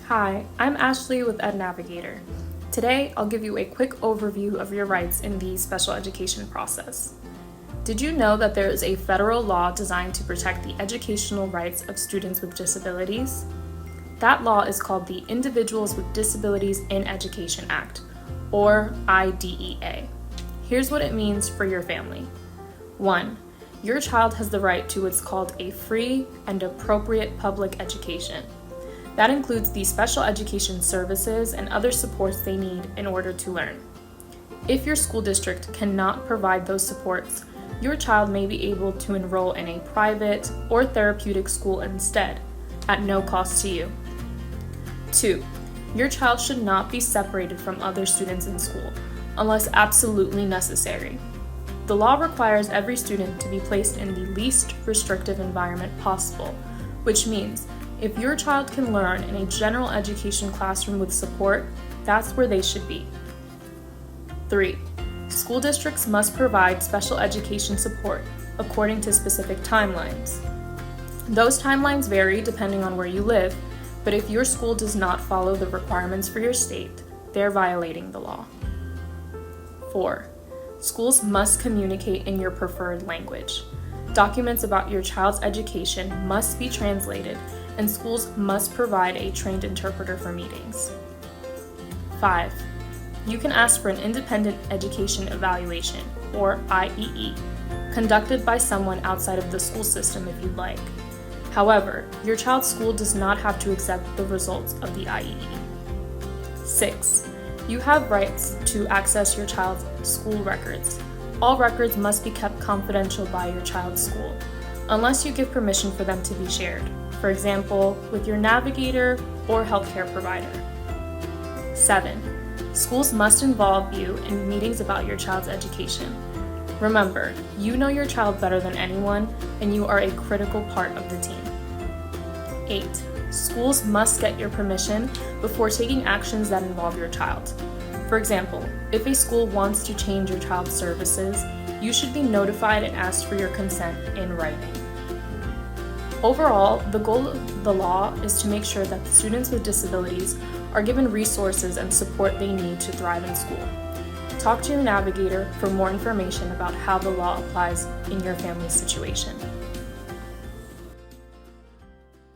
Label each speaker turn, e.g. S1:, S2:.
S1: Hi, I'm Ashley with Navigator. Today, I'll give you a quick overview of your rights in the special education process. Did you know that there is a federal law designed to protect the educational rights of students with disabilities? That law is called the Individuals with Disabilities in Education Act, or IDEA. Here's what it means for your family. 1. Your child has the right to what's called a free and appropriate public education. That includes the special education services and other supports they need in order to learn. If your school district cannot provide those supports, your child may be able to enroll in a private or therapeutic school instead, at no cost to you. 2. Your child should not be separated from other students in school, unless absolutely necessary. The law requires every student to be placed in the least restrictive environment possible, which means if your child can learn in a general education classroom with support, that's where they should be. 3. School districts must provide special education support according to specific timelines. Those timelines vary depending on where you live, but if your school does not follow the requirements for your state, they're violating the law. 4. Schools must communicate in your preferred language. Documents about your child's education must be translated, and schools must provide a trained interpreter for meetings. 5. You can ask for an independent education evaluation, or IEE, conducted by someone outside of the school system if you'd like. However, your child's school does not have to accept the results of the IEE. 6. You have rights to access your child's school records. All records must be kept confidential by your child's school, unless you give permission for them to be shared, for example, with your navigator or healthcare provider. 7. Schools must involve you in meetings about your child's education. Remember, you know your child better than anyone, and you are a critical part of the team. 8. Schools must get your permission before taking actions that involve your child. For example, if a school wants to change your child's services, you should be notified and ask for your consent in writing. Overall, the goal of the law is to make sure that students with disabilities are given resources and support they need to thrive in school. Talk to your navigator for more information about how the law applies in your family's situation.